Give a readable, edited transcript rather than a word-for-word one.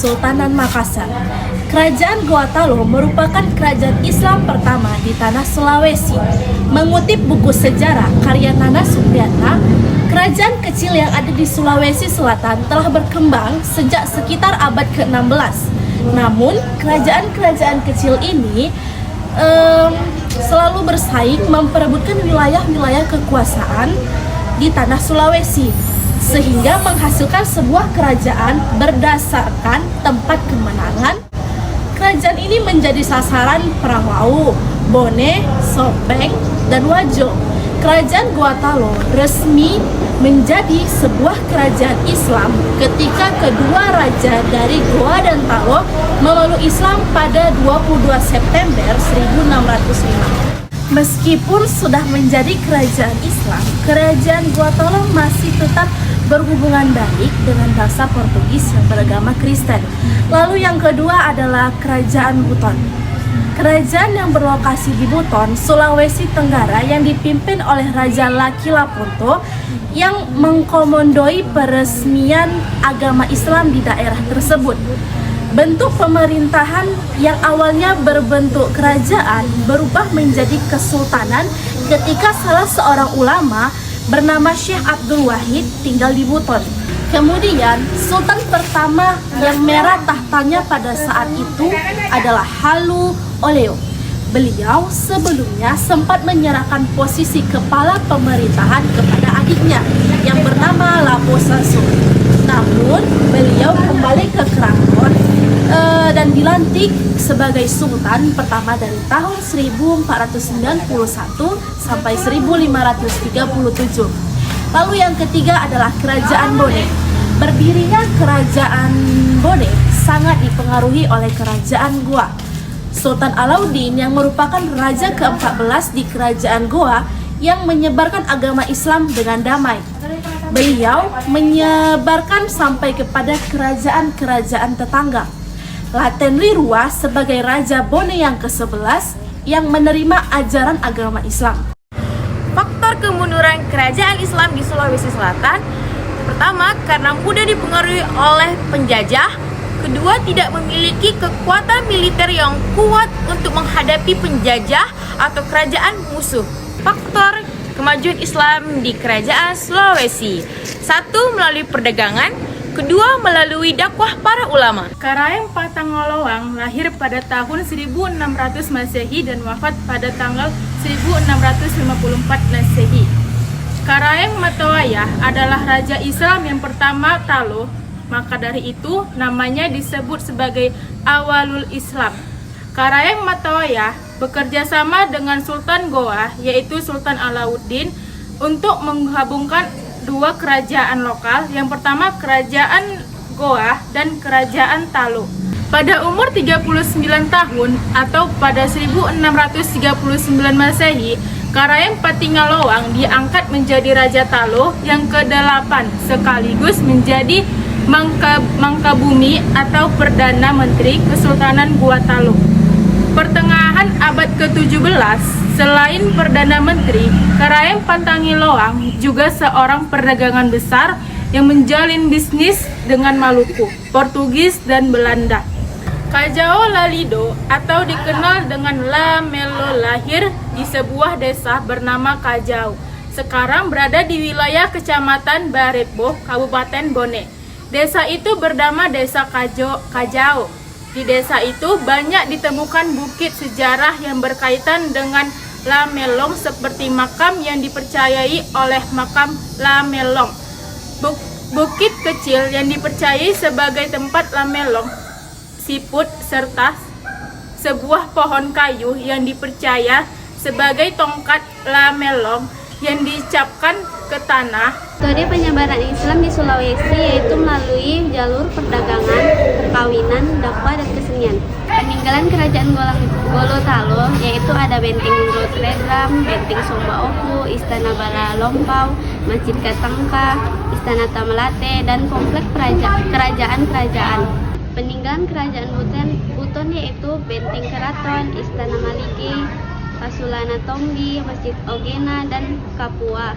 Kesultanan Makassar. Kerajaan Gorontalo merupakan kerajaan Islam pertama di tanah Sulawesi. Mengutip buku sejarah karya Nana Supriyatna, kerajaan kecil yang ada di Sulawesi Selatan telah berkembang sejak sekitar abad ke-16. Namun, kerajaan-kerajaan kecil ini selalu bersaing memperebutkan wilayah-wilayah kekuasaan di tanah Sulawesi, sehingga menghasilkan sebuah kerajaan berdasarkan tempat kemenangan. Kerajaan ini menjadi sasaran perang Wau, Bone, Sopeng, dan Wajo. Kerajaan Gorontalo resmi menjadi sebuah kerajaan Islam ketika kedua raja dari Goa dan Talo memeluk Islam pada 22 September 1605. Meskipun sudah menjadi kerajaan Islam, kerajaan Gorontalo masih tetap berhubungan baik dengan bangsa Portugis yang beragama Kristen. Lalu yang kedua adalah Kerajaan Buton. Kerajaan yang berlokasi di Buton, Sulawesi Tenggara yang dipimpin oleh Raja Laki Lapunto yang mengkomandoi peresmian agama Islam di daerah tersebut. Bentuk pemerintahan yang awalnya berbentuk kerajaan berubah menjadi kesultanan ketika salah seorang ulama bernama Syekh Abdul Wahid tinggal di Buton. Kemudian, Sultan pertama yang merah tahtanya pada saat itu adalah Halu Oleo. Beliau sebelumnya sempat menyerahkan posisi kepala pemerintahan kepada adiknya yang bernama Lapo Saso. Namun, beliau kembali ke keraton dan dilantik sebagai Sultan pertama dari tahun 1491 sampai 1537. Lalu yang ketiga adalah Kerajaan Bone. Berdirinya Kerajaan Bone sangat dipengaruhi oleh Kerajaan Goa. Sultan Alauddin yang merupakan raja ke-14 di Kerajaan Goa yang menyebarkan agama Islam dengan damai. Beliau menyebarkan sampai kepada kerajaan-kerajaan tetangga. Laten Rirua sebagai Raja Bone yang ke-11 yang menerima ajaran agama Islam. Faktor kemunduran kerajaan Islam di Sulawesi Selatan, pertama, karena mudah dipengaruhi oleh penjajah. Kedua, tidak memiliki kekuatan militer yang kuat untuk menghadapi penjajah atau kerajaan musuh. Faktor kemajuan Islam di kerajaan Sulawesi, satu, melalui perdagangan. Kedua, melalui dakwah para ulama. Karaeng Patangolowang lahir pada tahun 1600 Masehi dan wafat pada tanggal 1654 Masehi. Karaeng Matawayah adalah raja Islam yang pertama Talo, maka dari itu namanya disebut sebagai Awalul Islam. Karaeng Matawayah bekerja sama dengan Sultan Goa, yaitu Sultan Alauddin, untuk menggabungkan dua kerajaan lokal, yang pertama Kerajaan Goa dan Kerajaan Talo. Pada umur 39 tahun atau pada 1639 Masehi, Karaeng Patinggalowang diangkat menjadi Raja Talo yang ke-8 sekaligus menjadi Mangkabumi atau Perdana Menteri Kesultanan Goa Talo. Pertengahan abad ke-17, selain Perdana Menteri, Karaeng Pantangilowang juga seorang perdagangan besar yang menjalin bisnis dengan Maluku, Portugis, dan Belanda. Kajao Lalido atau dikenal dengan La Melo lahir di sebuah desa bernama Kajao. Sekarang berada di wilayah Kecamatan Barebo, Kabupaten Bone. Desa itu bernama Desa Kajao. Di desa itu banyak ditemukan bukit sejarah yang berkaitan dengan La Melong seperti makam yang dipercayai oleh makam La Melong. Bukit kecil yang dipercayai sebagai tempat La Melong, siput, serta sebuah pohon kayu yang dipercaya sebagai tongkat La Melong yang dicapkan ke tanah. Metode penyebaran Islam di Sulawesi yaitu melalui jalur perdagangan, perkawinan, dakwah, dan kesenian. Peninggalan kerajaan Gorontalo yaitu ada Benteng Rotredram, Benteng Sombaoku, Istana Bala Lompau, Masjid Katangka, Istana Tamalate, dan kompleks kerajaan-kerajaan. Peninggalan kerajaan Buton yaitu Benteng Keraton, Istana Maliki, Pasulana Tonggi, Masjid Ogena, dan Kapua.